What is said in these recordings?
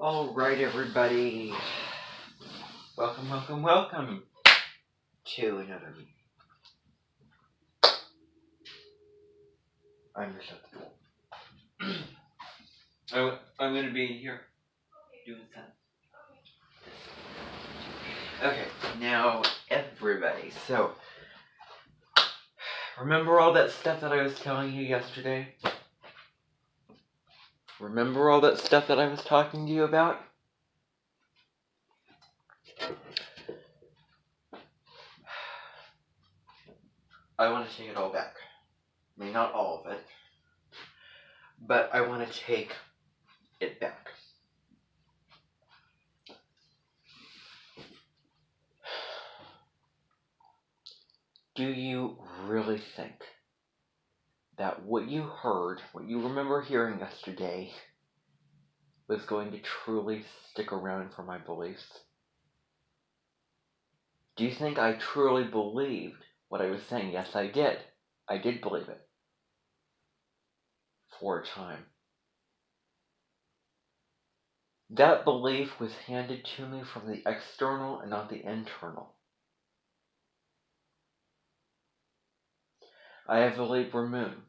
All right, everybody. Welcome to another meeting. I'm gonna shut the door. I'm gonna be in here doing something. Okay, now everybody. So, remember all that stuff that I was telling you yesterday? Remember all that stuff that I was talking to you about? I want to take it all back. I mean, not all of it, but I want to take it back. Do you really think that what you heard, what you remember hearing yesterday, was going to truly stick around for my beliefs? Do you think I truly believed what I was saying? Yes, I did. I did believe it. For a time. That belief was handed to me from the external and not the internal. I have a Libra moon.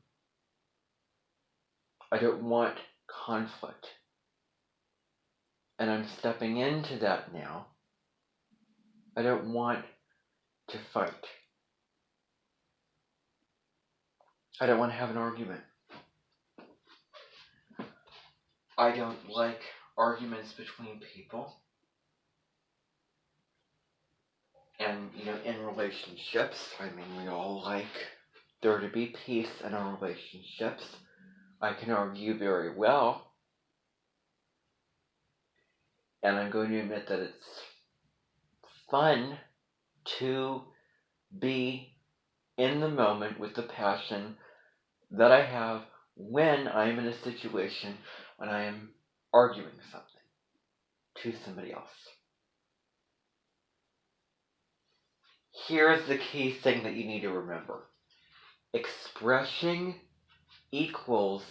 I don't want conflict. And I'm stepping into that now. I don't want to fight. I don't want to have an argument. I don't like arguments between people. And, in relationships, we all like there to be peace in our relationships. I can argue very well. And I'm going to admit that it's fun to be in the moment with the passion that I have when I'm in a situation when I am arguing something to somebody else. Here's the key thing that you need to remember. Expression equals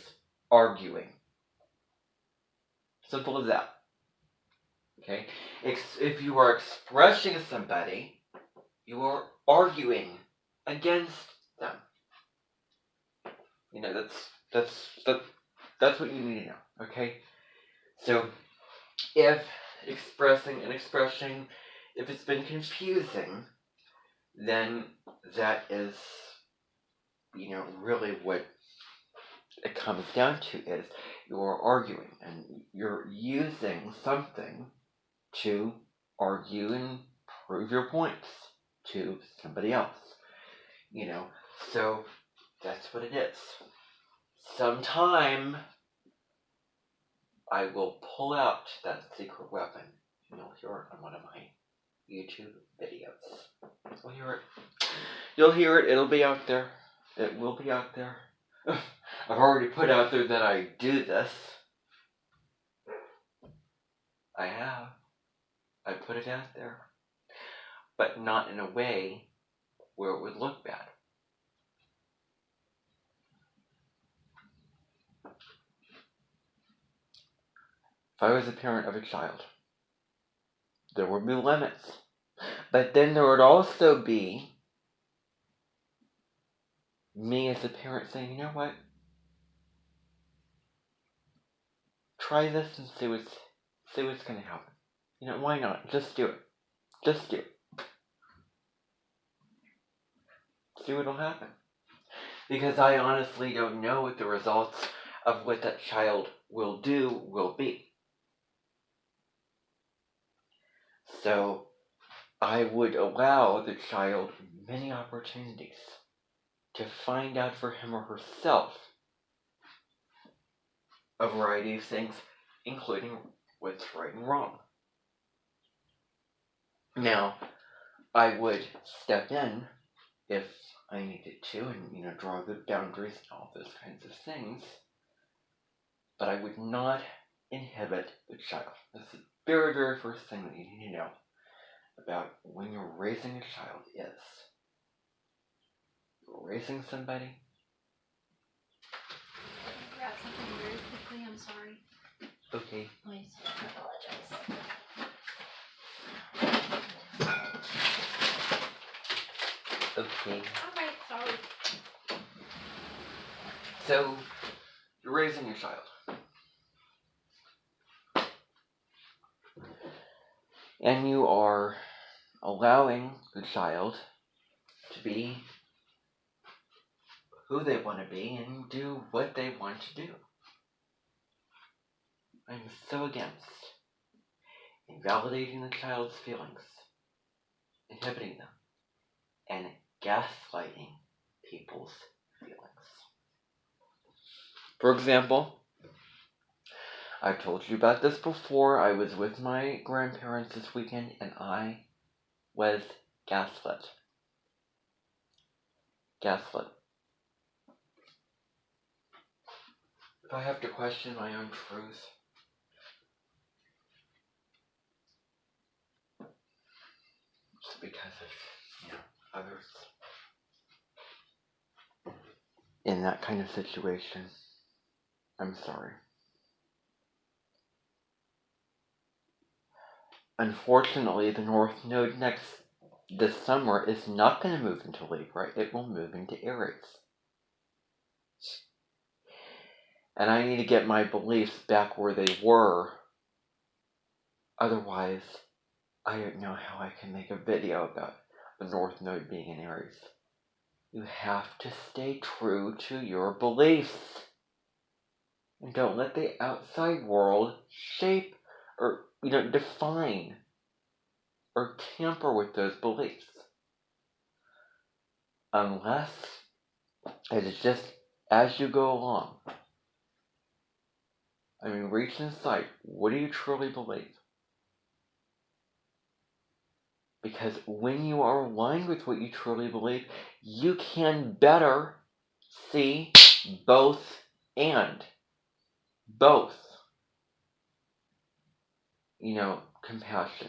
arguing. Simple as that. Okay? If you are expressing somebody, you are arguing against them. That's what you need to know. Okay? So, if expressing and expression, if it's been confusing, then that is, really what it comes down to is you're arguing and you're using something to argue and prove your points to somebody else. So that's what it is. Sometime I will pull out that secret weapon and you'll hear it on one of my YouTube videos. You'll hear it. You'll hear it. It'll be out there. It will be out there. I've already put out there that I do this. I have. I put it out there. But not in a way where it would look bad. If I was a parent of a child, there would be limits. But then there would also be me as a parent saying, you know what? Try this and see what's going to happen. Why not? Just do it. Just do it. See what'll happen. Because I honestly don't know what the results of what that child will do will be. So I would allow the child many opportunities to find out for him or herself a variety of things, including what's right and wrong. Now, I would step in if I needed to and, draw the boundaries and all those kinds of things, but I would not inhibit the child. That's the very, very first thing that you need to know about when you're raising a child is you're raising somebody. Grab something very quickly, I'm sorry. Okay. Please. Okay. Alright, sorry. So, you're raising a child. And you are allowing the child to be who they want to be and do what they want to do. I'm so against invalidating the child's feelings, inhibiting them, and gaslighting people's feelings. For example, I've told you about this before. I was with my grandparents this weekend and I was gaslit. Gaslit. If I have to question my own truth, it's because of, others in that kind of situation. I'm sorry. Unfortunately, the North Node this summer is not going to move into Libra. It will move into Aries. And I need to get my beliefs back where they were. Otherwise, I don't know how I can make a video about the North Node being in Aries. You have to stay true to your beliefs. And don't let the outside world shape or, define or tamper with those beliefs. Unless it is just as you go along. Reach inside. What do you truly believe? Because when you are aligned with what you truly believe, you can better see both and. Both. Compassion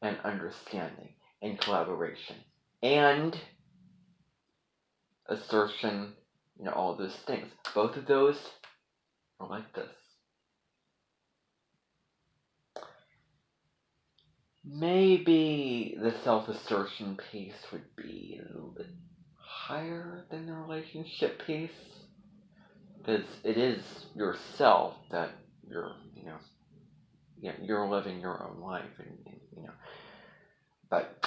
and understanding and collaboration and assertion, all those things. Both of those are like this. Maybe the self-assertion piece would be a little bit higher than the relationship piece, because it is yourself that you're living your own life, and but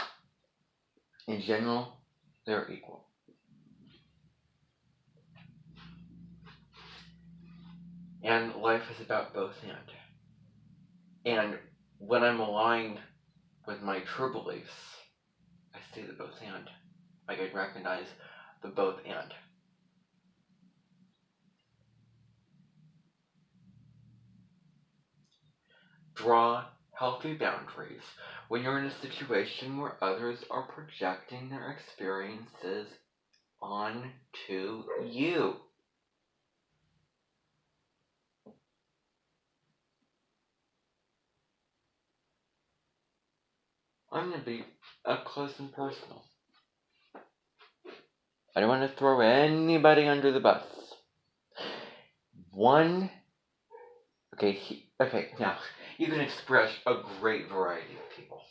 in general, they're equal. And life is about both and when I'm aligned with my true beliefs, I see the both and. I can recognize the both and. Draw healthy boundaries when you're in a situation where others are projecting their experiences onto you. I'm going to be up close and personal. I don't want to throw anybody under the bus. Now, you can express a great variety of people.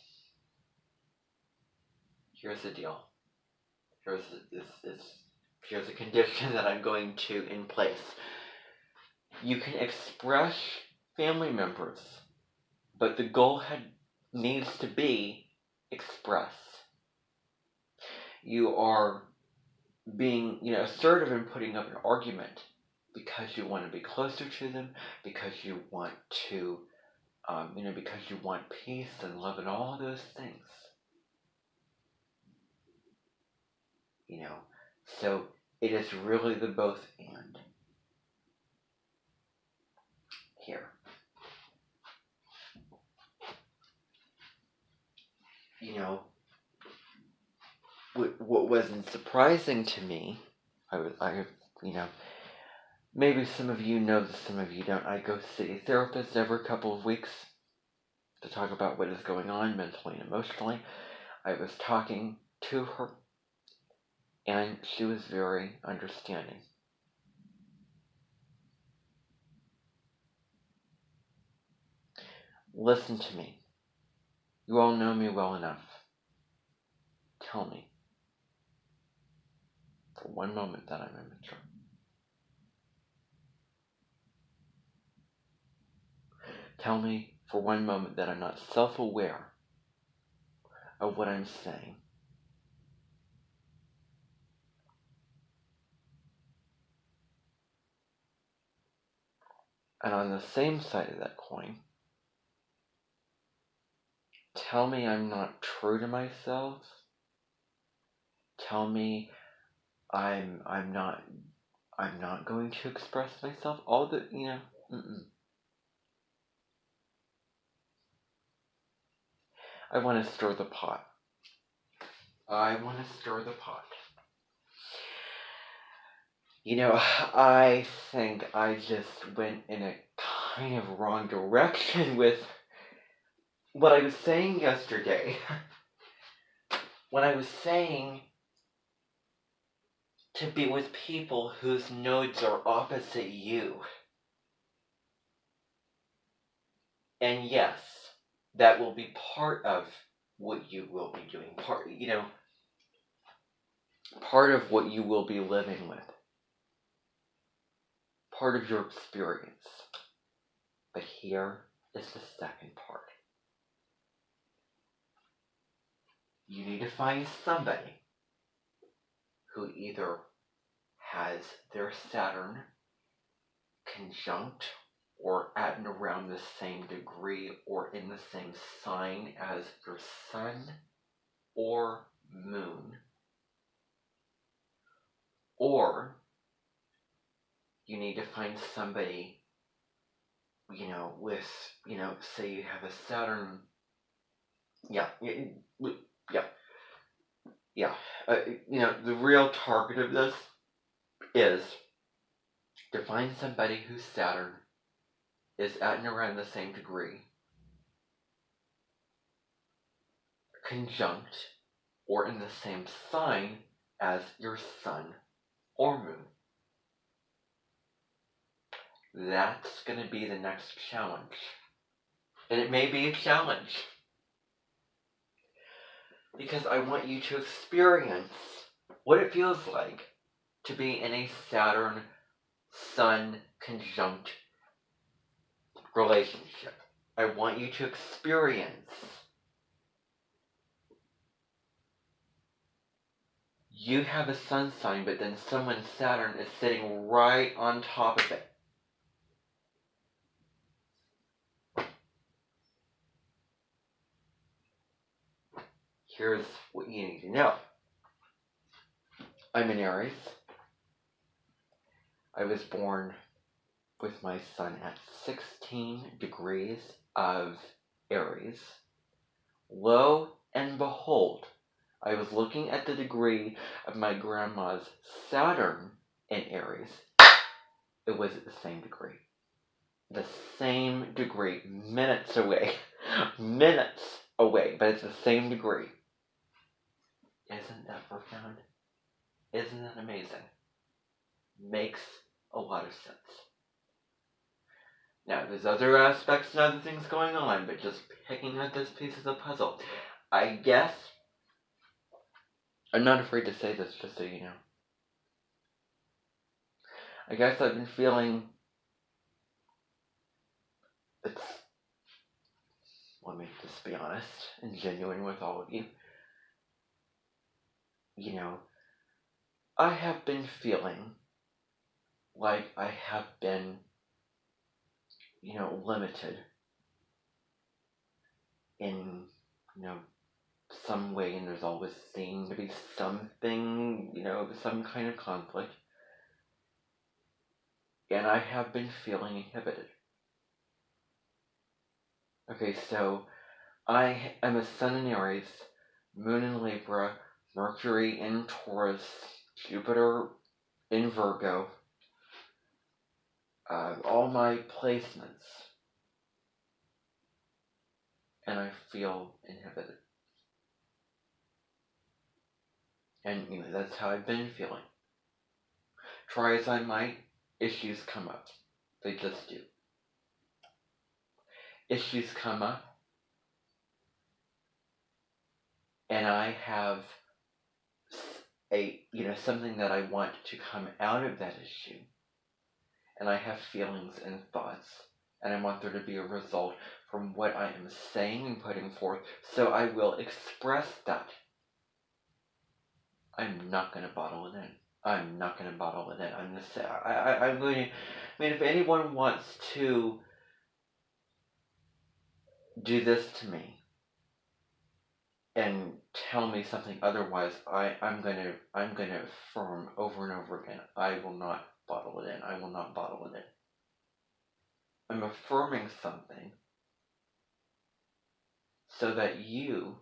Here's the deal. Here's a condition that I'm going to in place. You can express family members, but the goal needs to be express. You are being, assertive in putting up an argument because you want to be closer to them, because you want to, because you want peace and love and all those things. So it is really the both and here. What wasn't surprising to me, maybe some of you know this, some of you don't. I go see a therapist every couple of weeks to talk about what is going on mentally and emotionally. I was talking to her, and she was very understanding. Listen to me. You all know me well enough. Tell me, for one moment that I'm immature. Tell me for one moment that I'm not self-aware of what I'm saying. And on the same side of that coin, tell me I'm not true to myself. Tell me I'm not going to express myself. All the I want to stir the pot. I think I just went in a kind of wrong direction with what I was saying yesterday. When I was saying to be with people whose nodes are opposite you. And yes, that will be part of what you will be doing. Part of what you will be living with. Part of your experience. But here is the second part. You need to find somebody who either has their Saturn conjunct or at and around the same degree or in the same sign as your sun or moon. Or you need to find somebody, with, say you have a Saturn. The real target of this is to find somebody whose Saturn is at and around the same degree, conjunct, or in the same sign as your sun or moon. That's going to be the next challenge. And it may be a challenge. Because I want you to experience what it feels like to be in a Saturn-Sun conjunct relationship. I want you to experience you have a sun sign, but then someone's Saturn is sitting right on top of it. Here's what you need to know. I'm an Aries. I was born with my sun at 16 degrees of Aries. Lo and behold, I was looking at the degree of my grandma's Saturn in Aries. It was at the same degree. The same degree, minutes away, but it's the same degree. Isn't that profound? Isn't that amazing? Makes a lot of sense. Now, there's other aspects and other things going on, but just picking at this piece of the puzzle. I guess, I'm not afraid to say this, just so you know. I guess I've been feeling, let me just be honest and genuine with all of you. I have been feeling like I have been, limited in, some way, and there's always seemed to be something, some kind of conflict. And I have been feeling inhibited. Okay, so I am a Sun in Aries, Moon in Libra, Mercury in Taurus, Jupiter in Virgo, all my placements, and I feel inhibited. And, that's how I've been feeling. Try as I might, issues come up. They just do. Issues come up, and I have something that I want to come out of that issue, and I have feelings and thoughts, and I want there to be a result from what I am saying and putting forth, so I will express that. I'm not going to bottle it in. I'm not going to bottle it in. I'm going to say, I'm going to, if anyone wants to do this to me and tell me something otherwise, I'm going to affirm over and over again, I will not bottle it in. I will not bottle it in. I'm affirming something so that you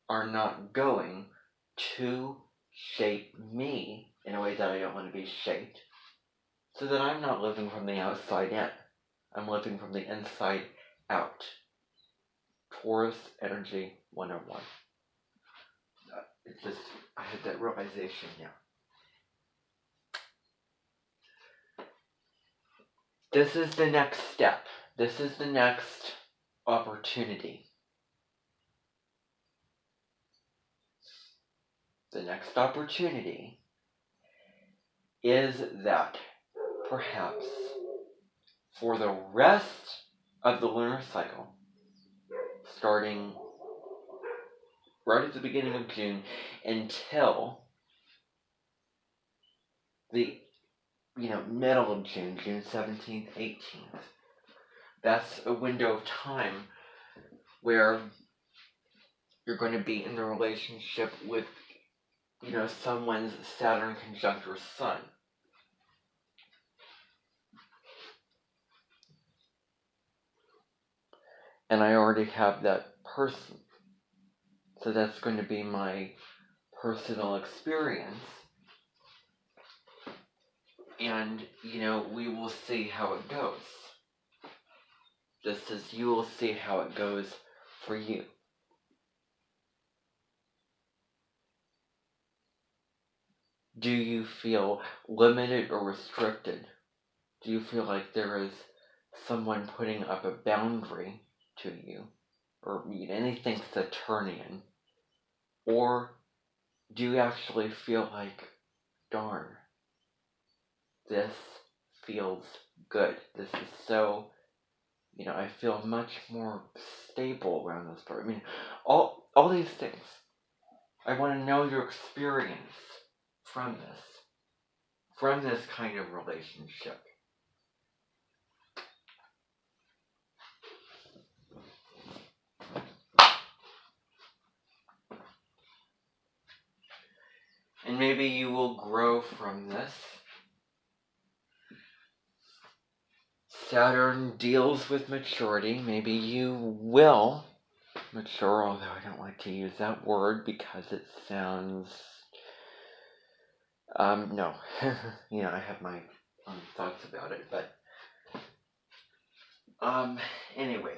are not going to shape me in a way that I don't want to be shaped, so that I'm not living from the outside in. I'm living from the inside out. Taurus Energy 101. It's just, I had that realization now. This is the next step. This is the next opportunity. The next opportunity is that perhaps for the rest of the lunar cycle, starting right at the beginning of June until the middle of June, June 17th, 18th. That's a window of time where you're going to be in the relationship with, someone's Saturn conjunct your Sun. And I already have that person. So that's going to be my personal experience. And, we will see how it goes. Just as you will see how it goes for you. Do you feel limited or restricted? Do you feel like there is someone putting up a boundary to you? Or anything Saturnian? Or do you actually feel like, darn, this feels good. This is so, I feel much more stable around this person. All these things. I want to know your experience from this kind of relationship. And maybe you will grow from this. Saturn deals with maturity. Maybe you will mature, although I don't like to use that word because it sounds... no. I have my own thoughts about it, but... anyway.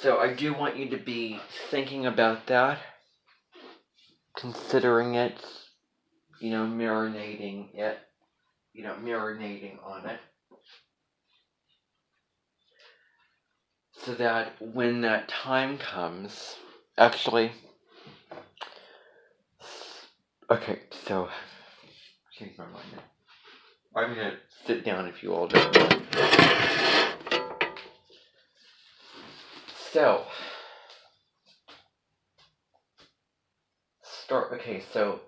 So I do want you to be thinking about that. Considering it, marinating it, marinating on it. So that when that time comes, actually, okay, so, change my mind now. I'm going to sit down if you all don't mind. So, so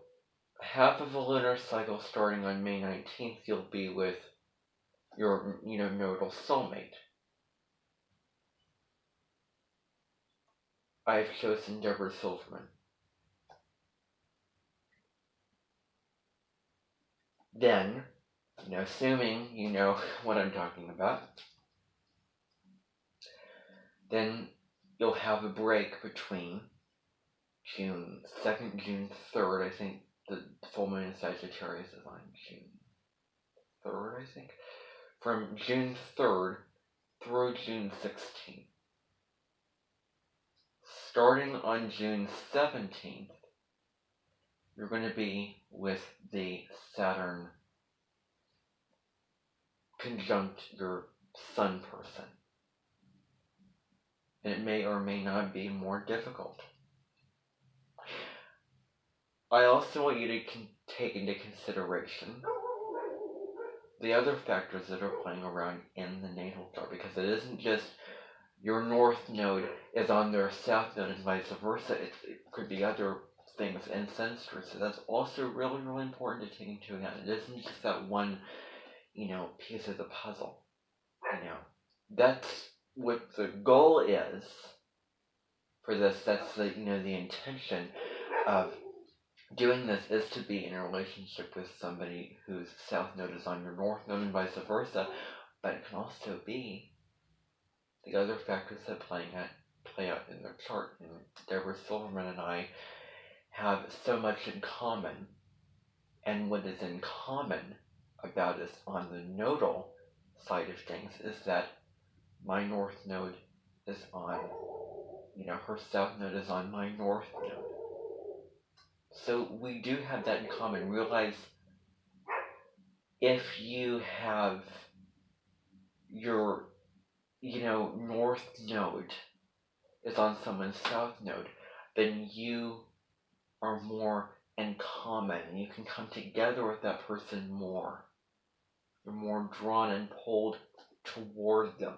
half of the lunar cycle starting on May 19th, you'll be with your, nodal soulmate. I've chosen Deborah Silverman. Then, assuming you know what I'm talking about, then you'll have a break between June 2nd, June 3rd, I think the full moon in Sagittarius is on June 3rd, I think. From June 3rd through June 16th. Starting on June 17th, you're going to be with the Saturn conjunct your Sun person. And it may or may not be more difficult. I also want you to take into consideration the other factors that are playing around in the natal chart, because it isn't just your north node is on their south node and vice versa. It could be other things ancestry. So that's also really, really important to take into account. It isn't just that one, piece of the puzzle. That's what the goal is for this. That's the intention of doing this, is to be in a relationship with somebody whose south node is on your north node and vice versa. But it can also be the other factors that play out in their chart. And Deborah Silverman and I have so much in common, and what is in common about us on the nodal side of things is that my north node is on, her south node is on my north node. So we do have that in common. Realize if you have your, north node is on someone's south node, then you are more in common. You can come together with that person more. You're more drawn and pulled toward them.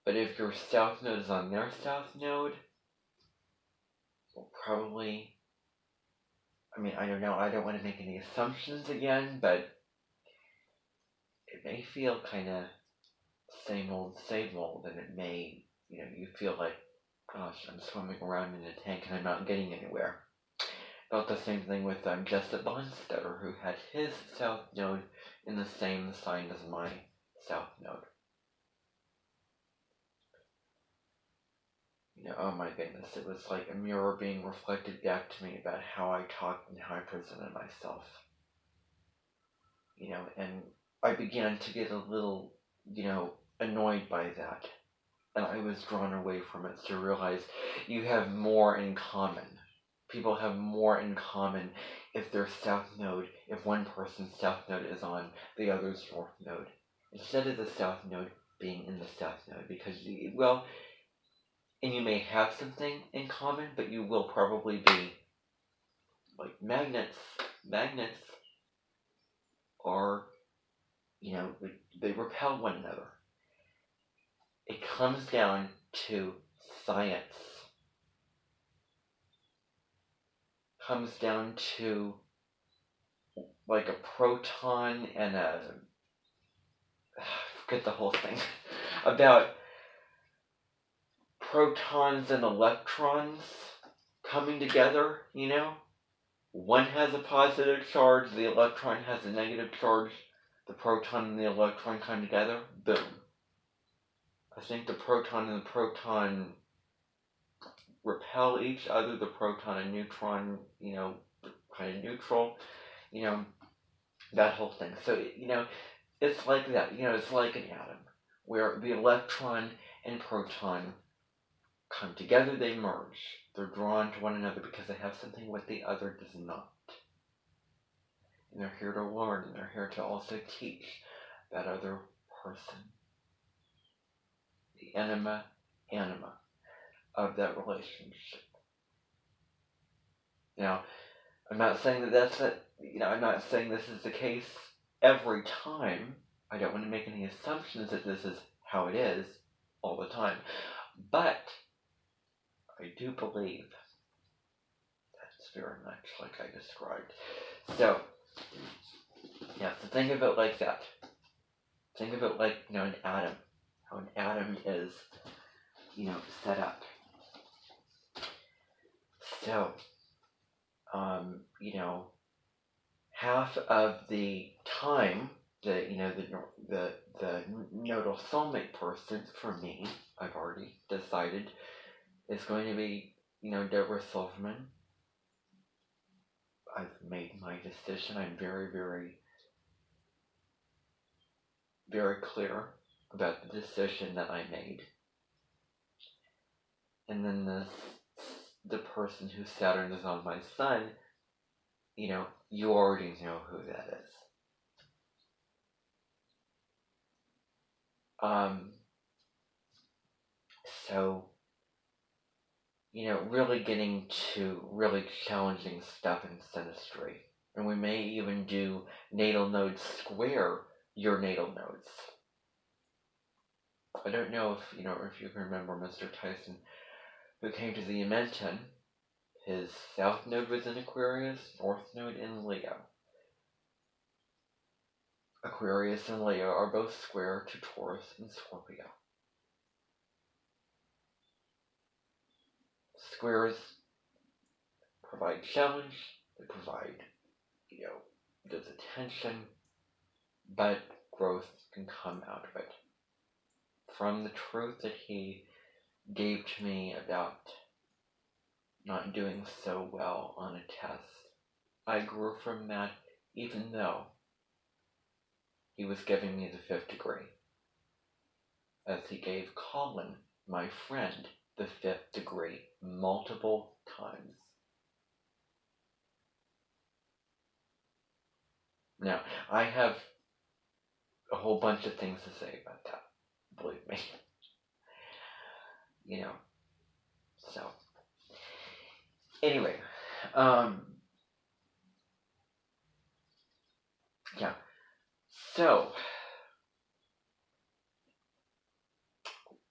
But if your south node is on their south node, well, probably, I don't know, I don't want to make any assumptions again, but it may feel kind of same old, and it may, you feel like, gosh, I'm swimming around in a tank and I'm not getting anywhere. Felt the same thing with Jessup Bonstetter, who had his south node in the same sign as my south node. Oh my goodness, it was like a mirror being reflected back to me about how I talked and how I presented myself. And I began to get a little, annoyed by that. And I was drawn away from it to realize you have more in common. People have more in common if their south node, if one person's south node is on the other's north node, instead of the south node being in the south node. Because, and you may have something in common, but you will probably be like magnets. Magnets are, they repel one another. It comes down to science. Comes down to like a proton and I forget the whole thing about protons and electrons coming together. One has a positive charge, the electron has a negative charge, the proton and the electron come together, boom. I think the proton and the proton repel each other, the proton and neutron, kind of neutral, that whole thing. So, it's like that, it's like an atom, where the electron and proton come together, they merge. They're drawn to one another because they have something what the other does not. And they're here to learn, and they're here to also teach that other person. The anima of that relationship. Now, I'm not saying that that's it. I'm not saying this is the case every time. I don't want to make any assumptions that this is how it is all the time. But I do believe that's very much like I described. So, so think of it like that. Think of it like, an atom. How an atom is, set up. So, half of the time, the nodal soulmate person for me, I've already decided, is going to be, Deborah Silverman. I've made my decision. I'm very, very, very clear about the decision that I made. And then the person whose Saturn is on my sun, you already know who that is. So really getting to really challenging stuff in synastry. And we may even do natal nodes square your natal nodes. I don't know if you can remember Mr. Tyson, who came to the Amenten. His south node was in Aquarius, north node in Leo. Aquarius and Leo are both square to Taurus and Scorpio. Squares provide challenge, they provide, there's attention, but growth can come out of it. From the truth that he gave to me about not doing so well on a test, I grew from that, even though he was giving me the fifth degree, as he gave Colin, my friend, the fifth degree multiple times. Now, I have a whole bunch of things to say about that, believe me. So, anyway, yeah, so,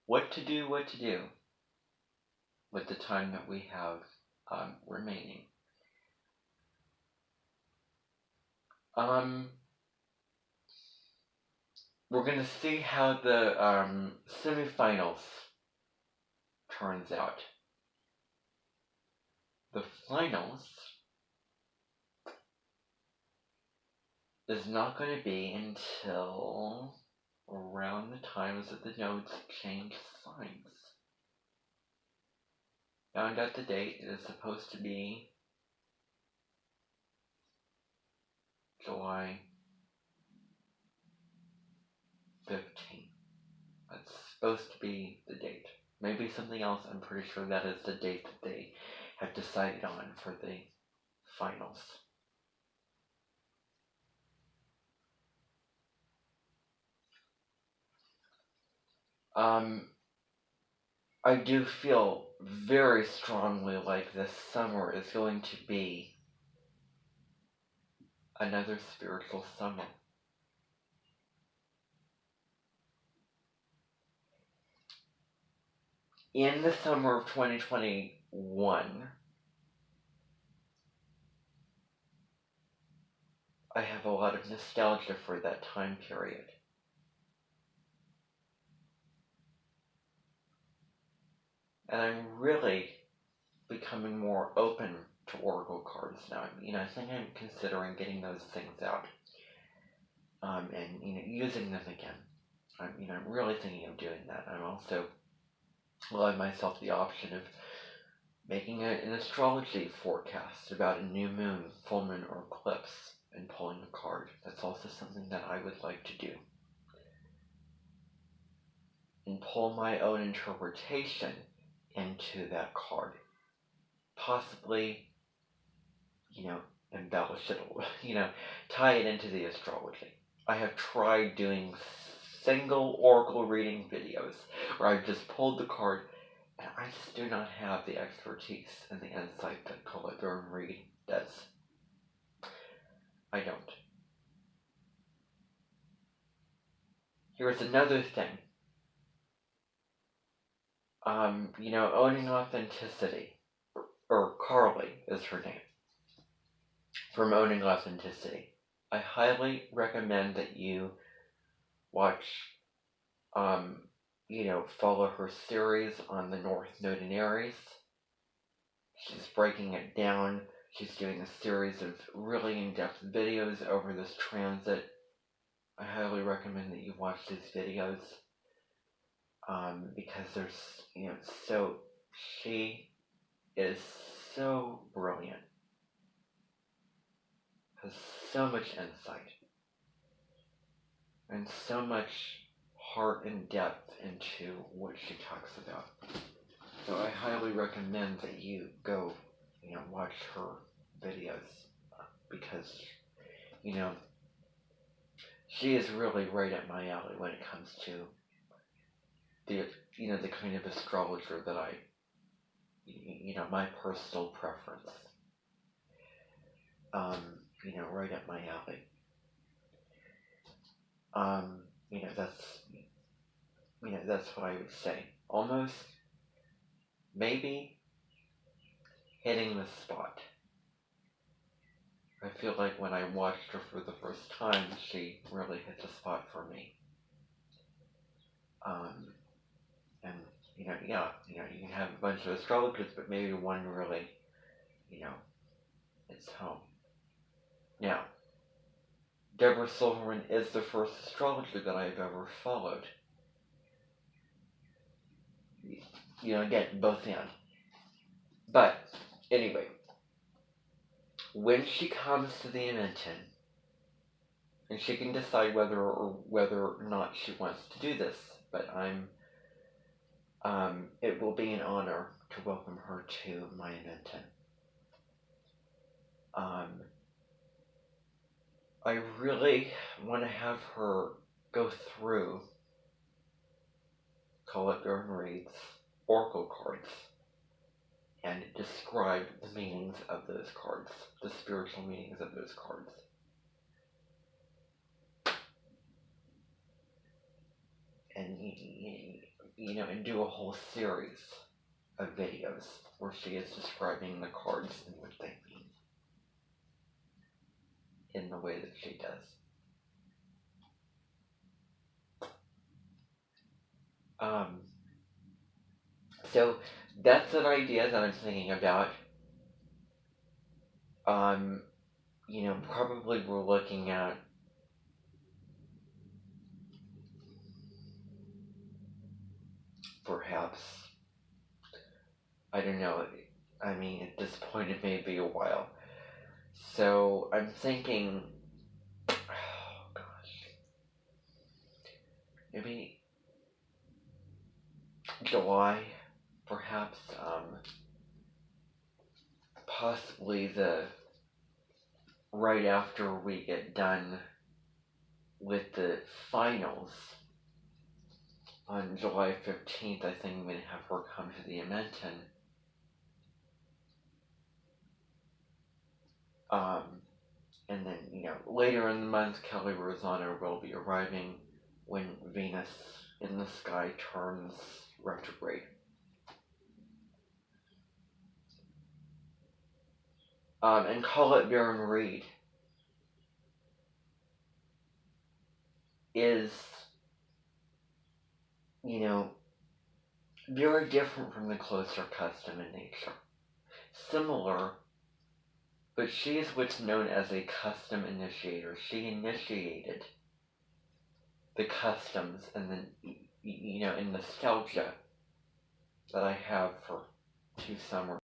what to do with the time that we have remaining. We're going to see how the semifinals turns out. The finals is not going to be until around the times that the nodes change signs. Found out the date. It is supposed to be July 15th. That's supposed to be the date. Maybe something else. I'm pretty sure that is the date that they have decided on for the finals. I do feel very strongly like this summer is going to be another spiritual summer. In the summer of 2021, I have a lot of nostalgia for that time period. And I'm really becoming more open to oracle cards now. I think I'm considering getting those things out and using them again. I'm really thinking of doing that. I'm also allowing myself the option of making an astrology forecast about a new moon, full moon, or eclipse, and pulling a card. That's also something that I would like to do. And pull my own interpretation into that card. Possibly, embellish it, tie it into the astrology. I have tried doing single oracle reading videos where I've just pulled the card, and I just do not have the expertise and the insight that Colette Reed does. I don't. Here's another thing. Owning authenticity, or Carly is her name, from Owning Authenticity. I highly recommend that you watch, follow her series on the North Node in Aries. She's breaking it down. She's doing a series of really in-depth videos over this transit. I highly recommend that you watch these videos because there's, she is so brilliant, has so much insight, and so much heart and depth into what she talks about. So I highly recommend that you go, watch her videos because, she is really right up my alley when it comes to the kind of astrologer that I my personal preference. Right up my alley. That's what I would say. Almost, maybe, hitting the spot. I feel like when I watched her for the first time, she really hit the spot for me. And, you can have a bunch of astrologers, but maybe one really, it's home. Now, Deborah Silverman is the first astrologer that I've ever followed. Again, both in. But, anyway, when she comes to the Amenten, and she can decide whether or not she wants to do this, but it will be an honor to welcome her to my Amenten. I really want to have her go through Colette Reed's oracle cards and describe the meanings of those cards, the spiritual meanings of those cards. And, and do a whole series of videos where she is describing the cards and what they mean in the way that she does. So that's an idea that I'm thinking about. Probably we're looking at perhaps, I don't know, I mean, at this point it may be a while. So I'm thinking, oh gosh, maybe July, perhaps, possibly right after we get done with the finals on July 15th, I think I'm going to have her come to the Amenten. And then, later in the month, Kelly Rosano will be arriving when Venus in the sky turns retrograde. And Colette Baron Reed is, very different from the closer custom in nature. Similar, but she is what's known as a custom initiator. She initiated the customs and the, and nostalgia that I have for 2 summers.